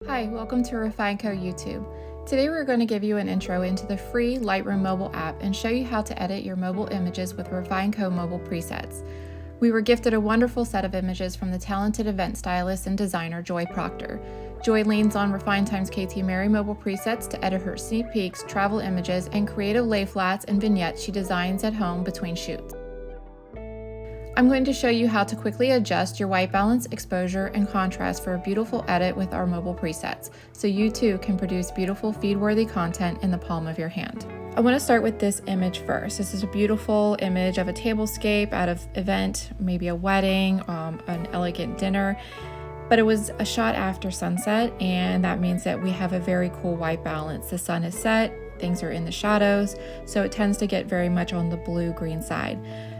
Hi, welcome to RefineCo YouTube. Today we're going to give you an intro into the free Lightroom Mobile app and show you how to edit your mobile images with RefineCo mobile presets. We were gifted a wonderful set of images from the talented event stylist and designer Joy Proctor. Joy leans on Refine x KT Mary mobile presets to edit her sneak peeks, travel images, and creative lay flats and vignettes she designs at home between shoots. I'm going to show you how to quickly adjust your white balance, exposure, and contrast for a beautiful edit with our mobile presets, so you too can produce beautiful feed-worthy content in the palm of your hand. I want to start with this image first. This is a beautiful image of a tablescape at an event, maybe a wedding, an elegant dinner, but it was a shot after sunset, and that means that we have a very cool white balance. The sun is set, things are in the shadows, so it tends to get very much on the blue-green side.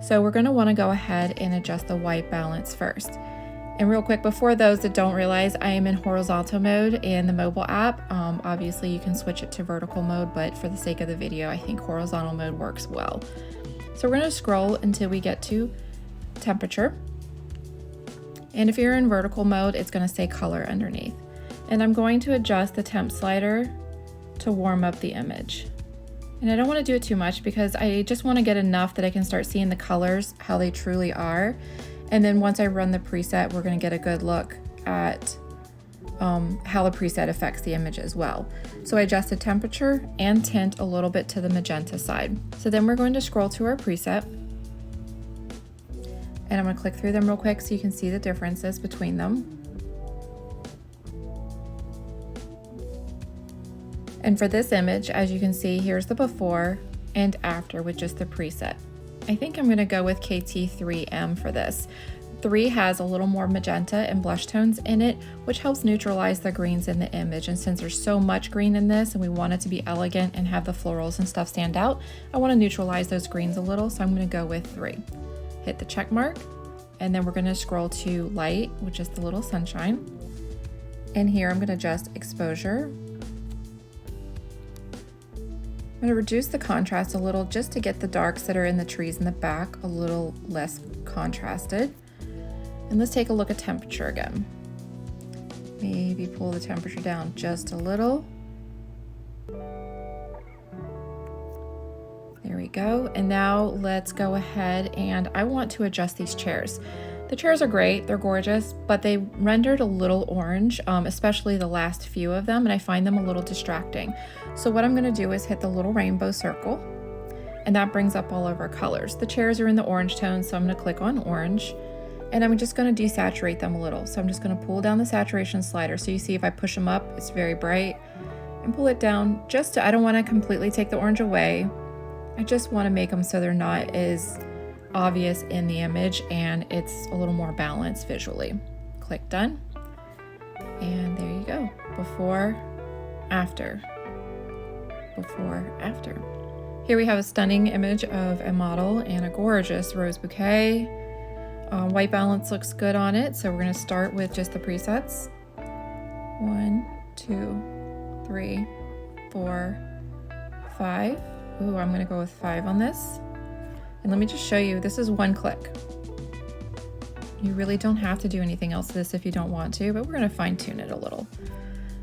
So we're going to want to go ahead and adjust the white balance first. And real quick, before those that don't realize, I am in horizontal mode in the mobile app. Obviously you can switch it to vertical mode, but for the sake of the video, I think horizontal mode works well. So we're going to scroll until we get to temperature. And if you're in vertical mode, it's going to say color underneath. And I'm going to adjust the temp slider to warm up the image. And I don't want to do it too much because I just want to get enough that I can start seeing the colors, how they truly are. And then once I run the preset, we're going to get a good look at how the preset affects the image as well. So I adjusted temperature and tint a little bit to the magenta side. So then we're going to scroll to our preset. And I'm going to click through them real quick so you can see the differences between them. And for this image, as you can see, here's the before and after with just the preset. I think I'm going to go with KT3M for this. 3 has a little more magenta and blush tones in it, which helps neutralize the greens in the image. And since there's so much green in this and we want it to be elegant and have the florals and stuff stand out, I want to neutralize those greens a little, so I'm going to go with 3. Hit the check mark, and then we're going to scroll to light, which is the little sunshine. And here I'm going to adjust exposure. I'm going to reduce the contrast a little just to get the darks that are in the trees in the back a little less contrasted. And let's take a look at temperature again. Maybe pull the temperature down just a little. There we go. And now let's go ahead, and I want to adjust these chairs. The chairs are great, they're gorgeous, but they rendered a little orange, especially the last few of them, and I find them a little distracting. So what I'm going to do is hit the little rainbow circle, and that brings up all of our colors. The chairs are in the orange tone, so I'm going to click on orange, and I'm just going to desaturate them a little. So I'm just going to pull down the saturation slider. So you see if I push them up, it's very bright, and pull it down just to, I don't want to completely take the orange away. I just want to make them so they're not as obvious in the image and it's a little more balanced visually. Click done, and there you go. Before, after, before, after. Here we have a stunning image of a model and a gorgeous rose bouquet. White balance looks good on it, so we're going to start with just the presets. 1, 2, 3, 4, 5. Ooh, I'm going to go with 5 on this. And let me just show you, this is one click. You really don't have to do anything else to this if you don't want to, but we're going to fine tune it a little.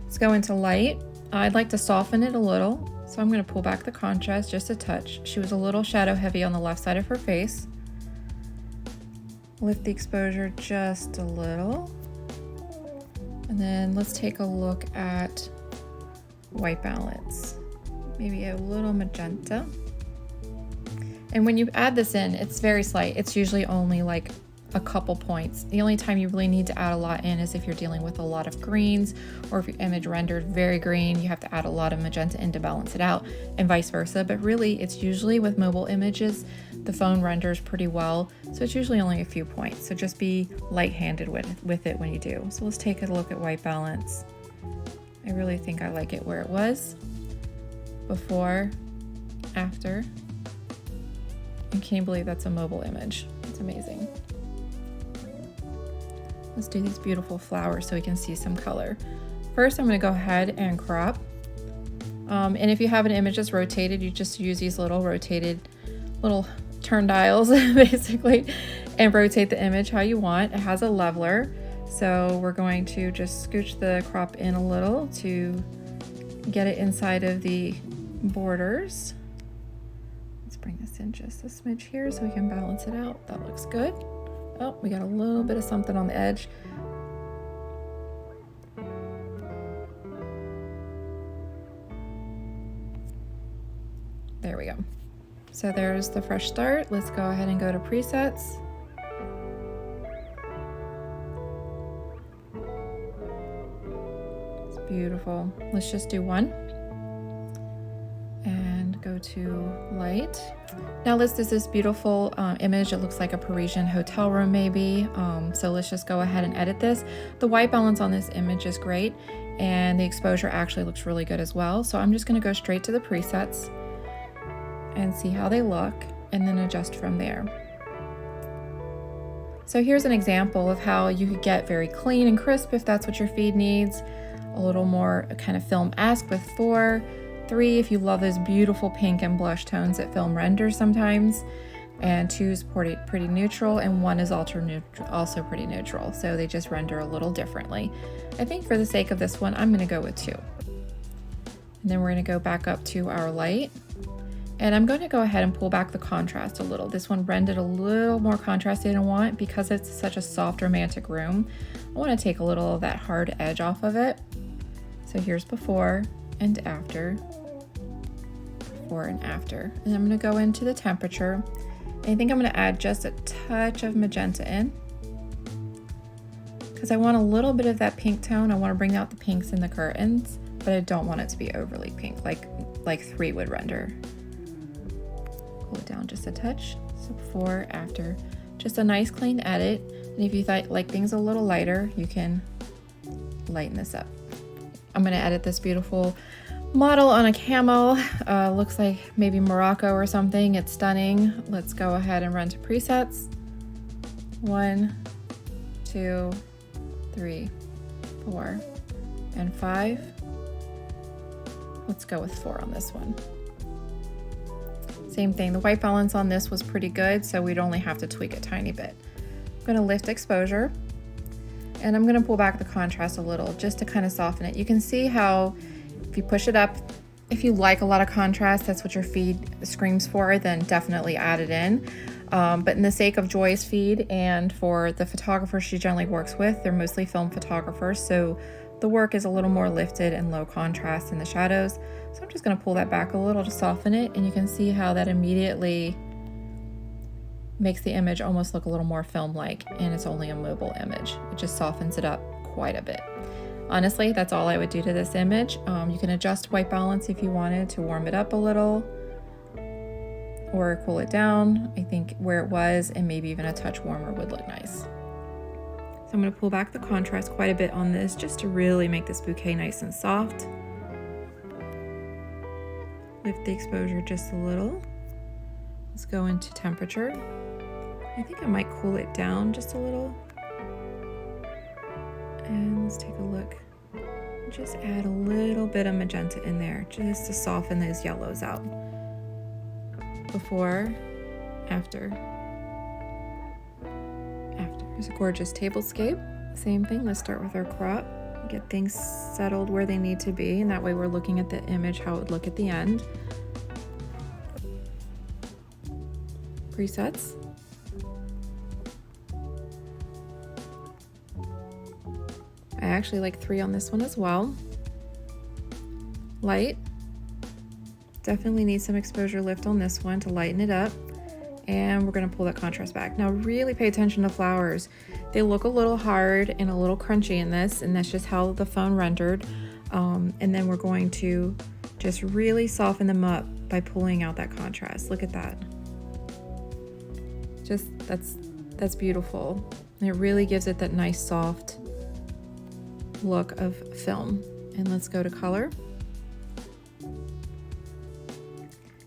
Let's go into light. I'd like to soften it a little, so I'm going to pull back the contrast just a touch. She was a little shadow heavy on the left side of her face. Lift the exposure just a little. And then let's take a look at white balance. Maybe a little magenta. And when you add this in, it's very slight. It's usually only like a couple points. The only time you really need to add a lot in is if you're dealing with a lot of greens, or if your image rendered very green, you have to add a lot of magenta in to balance it out, and vice versa. But really, it's usually with mobile images, the phone renders pretty well, so it's usually only a few points. So just be light-handed with it when you do. So let's take a look at white balance. I really think I like it where it was. Before, after. I can't believe that's a mobile image. It's amazing. Let's do these beautiful flowers so we can see some color. First, I'm going to go ahead and crop. And if you have an image that's rotated, you just use these little rotated little turn dials basically and rotate the image how you want. It has a leveler, So we're going to just scooch the crop in a little to get it inside of the borders. Let's bring this in just a smidge here so we can balance it out. That looks good. Oh, we got a little bit of something on the edge. There we go. So there's the fresh start. Let's go ahead and go to presets. It's beautiful. Let's just do one and go to light. Now this is this beautiful image. It looks like a Parisian hotel room maybe. So let's just go ahead and edit this. The white balance on this image is great and the exposure actually looks really good as well. So I'm just going to go straight to the presets and see how they look and then adjust from there. So here's an example of how you could get very clean and crisp if that's what your feed needs. A little more kind of film-esque with 4, 3 if you love those beautiful pink and blush tones that film renders sometimes, and 2 is pretty neutral, and 1 is also pretty neutral. So they just render a little differently. I think for the sake of this one, I'm going to go with 2. And then we're going to go back up to our light. And I'm going to go ahead and pull back the contrast a little. This one rendered a little more contrast than I want because it's such a soft romantic room. I want to take a little of that hard edge off of it. So here's before and after. Before and after. And I'm going to go into the temperature. And I think I'm going to add just a touch of magenta in, because I want a little bit of that pink tone. I want to bring out the pinks in the curtains, but I don't want it to be overly pink like 3 would render. Pull it down just a touch. So before, after, just a nice clean edit. And if you like things a little lighter, you can lighten this up. I'm going to edit this beautiful model on a camel. Looks like maybe Morocco or something. It's stunning. Let's go ahead and run to presets. 1, 2, 3, 4, and 5. Let's go with 4 on this one. Same thing, the white balance on this was pretty good, so we'd only have to tweak a tiny bit. I'm going to lift exposure, and I'm going to pull back the contrast a little just to kind of soften it. You can see how if you push it up, if you like a lot of contrast, that's what your feed screams for, then definitely add it in. But in the sake of Joy's feed and for the photographers she generally works with, they're mostly film photographers, so the work is a little more lifted and low contrast in the shadows. So I'm just going to pull that back a little to soften it, and you can see how that immediately makes the image almost look a little more film-like, and it's only a mobile image. It just softens it up quite a bit. Honestly, that's all I would do to this image. You can adjust white balance if you wanted to warm it up a little or cool it down. I think where it was, and maybe even a touch warmer would look nice. So I'm going to pull back the contrast quite a bit on this just to really make this bouquet nice and soft. Lift the exposure just a little. Let's go into temperature. I think I might cool it down just a little. And let's take a look. Just add a little bit of magenta in there just to soften those yellows out. Before, after. Here's a gorgeous tablescape. Same thing, let's start with our crop. Get things settled where they need to be, and that way we're looking at the image how it would look at the end. Presets. I actually like 3 on this one as well. Light. Definitely need some exposure lift on this one to lighten it up. And we're going to pull that contrast back. Now really pay attention to flowers. They look a little hard and a little crunchy in this, and that's just how the phone rendered. And then we're going to just really soften them up by pulling out that contrast. Look at that. Just that's beautiful. And it really gives it that nice soft look of film. And let's go to color.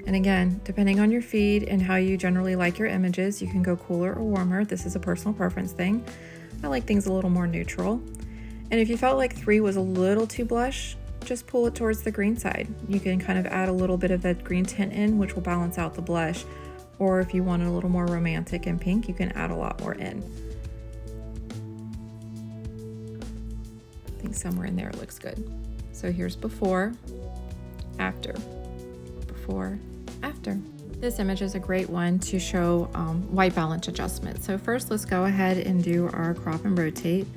And again, depending on your feed and how you generally like your images, you can go cooler or warmer. This is a personal preference thing. I like things a little more neutral. And if you felt like 3 was a little too blush, just pull it towards the green side. You can kind of add a little bit of that green tint in, which will balance out the blush. Or if you want it a little more romantic and pink, you can add a lot more in. somewhere in there it looks good. So here's before, after, before, after. This image is a great one to show white balance adjustment. So first let's go ahead and do our crop and rotate.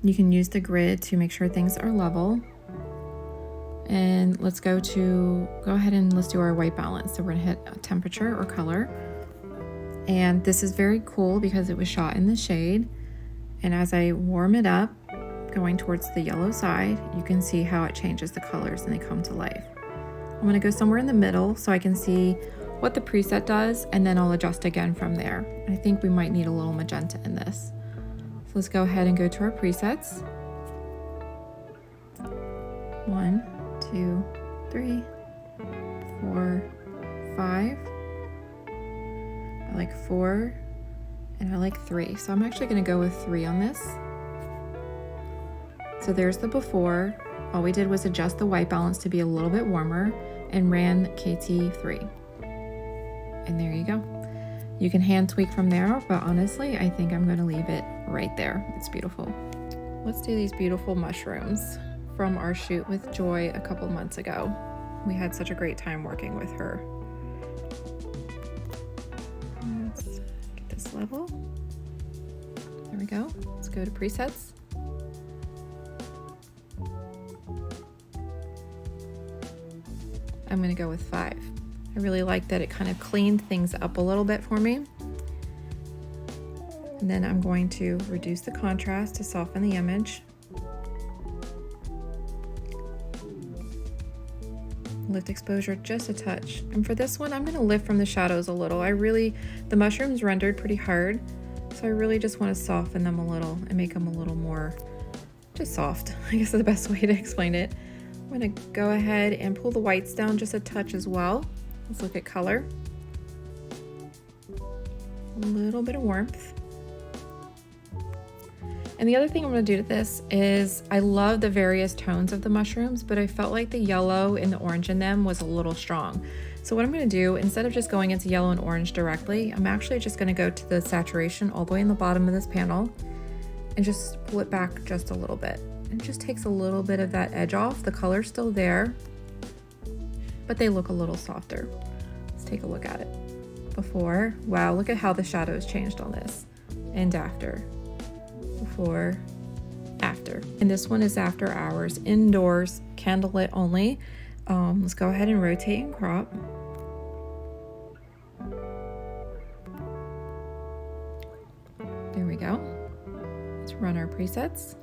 You can use the grid to make sure things are level. And let's go ahead and let's do our white balance. So we're gonna hit temperature or color. And this is very cool because it was shot in the shade. And as I warm it up, going towards the yellow side, you can see how it changes the colors and they come to life. I'm gonna go somewhere in the middle so I can see what the preset does, and then I'll adjust again from there. I think we might need a little magenta in this. So let's go ahead and go to our presets. 1, 2, 3, 4, 5. I like 4 and I like 3. So I'm actually gonna go with 3 on this. So there's the before. All we did was adjust the white balance to be a little bit warmer and ran KT3. And there you go. You can hand tweak from there, but honestly, I think I'm gonna leave it right there. It's beautiful. Let's do these beautiful mushrooms from our shoot with Joy a couple months ago. We had such a great time working with her. Let's get this level. There we go. Let's go to presets. I'm going to go with 5. I really like that it kind of cleaned things up a little bit for me. And then I'm going to reduce the contrast to soften the image. Lift exposure just a touch. And for this one, I'm going to lift from the shadows a little. The mushrooms rendered pretty hard, so I really just want to soften them a little and make them a little more just soft, I guess is the best way to explain it. I'm going to go ahead and pull the whites down just a touch as well. Let's look at color. A little bit of warmth. And the other thing I'm going to do to this is I love the various tones of the mushrooms, but I felt like the yellow and the orange in them was a little strong. So what I'm going to do, instead of just going into yellow and orange directly, I'm actually just going to go to the saturation all the way in the bottom of this panel and just pull it back just a little bit. It just takes a little bit of that edge off. The color's still there, but they look a little softer. Let's take a look at it. Before, wow, look at how the shadows changed on this. And after. Before, after. And this one is after hours, indoors, candlelit only. Let's go ahead and rotate and crop. There we go. Let's run our presets.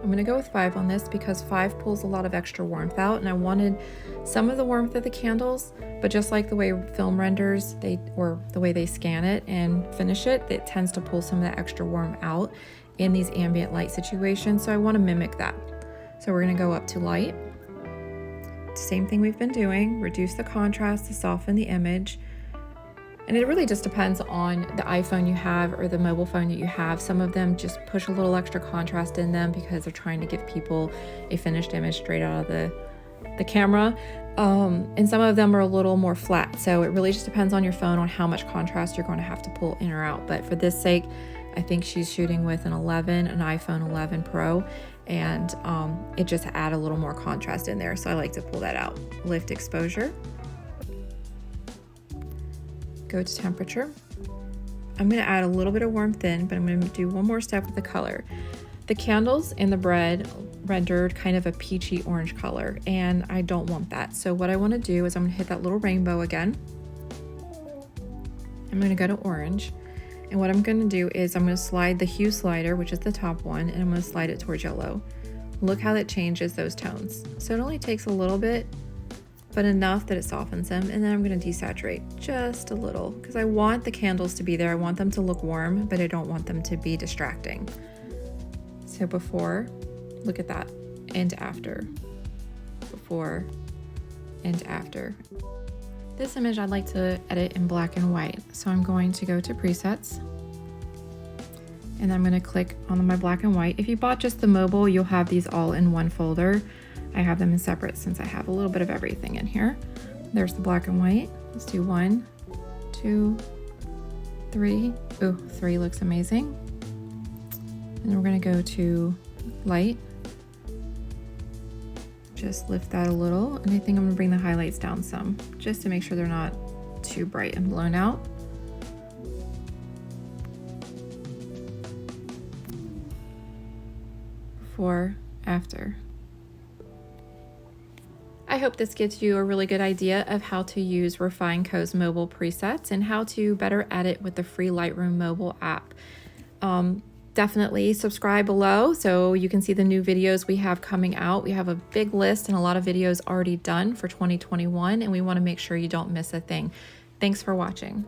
I'm going to go with 5 on this because 5 pulls a lot of extra warmth out, and I wanted some of the warmth of the candles, but just like the way film renders, or the way they scan it and finish it, it tends to pull some of that extra warmth out in these ambient light situations, so I want to mimic that. So we're going to go up to light. Same thing we've been doing, reduce the contrast to soften the image. And it really just depends on the iPhone you have or the mobile phone that you have. Some of them just push a little extra contrast in them because they're trying to give people a finished image straight out of the camera. And some of them are a little more flat. So it really just depends on your phone on how much contrast you're going to have to pull in or out. But for this sake, I think she's shooting with an iPhone 11 Pro, and it just add a little more contrast in there. So I like to pull that out. Lift exposure. Go to temperature. I'm going to add a little bit of warmth in, but I'm going to do one more step with the color. The candles in the bread rendered kind of a peachy orange color, and I don't want that. So what I want to do is I'm going to hit that little rainbow again. I'm going to go to orange, and what I'm going to do is I'm going to slide the hue slider, which is the top one, and I'm going to slide it towards yellow. Look how that changes those tones. So it only takes a little bit, but enough that it softens them. And then I'm going to desaturate just a little because I want the candles to be there. I want them to look warm, but I don't want them to be distracting. So before, look at that, and after. Before and after. This image I'd like to edit in black and white. So I'm going to go to presets, and I'm going to click on my black and white. If you bought just the mobile, you'll have these all in one folder. I have them in separate since I have a little bit of everything in here. There's the black and white. Let's do 1, 2, 3. Ooh, 3 looks amazing. And we're gonna go to light. Just lift that a little, and I think I'm gonna bring the highlights down some, just to make sure they're not too bright and blown out. Before, after. I hope this gives you a really good idea of how to use Refine Co's mobile presets and how to better edit with the free Lightroom mobile app. Definitely subscribe below so you can see the new videos we have coming out. We have a big list and a lot of videos already done for 2021, and we want to make sure you don't miss a thing. Thanks for watching.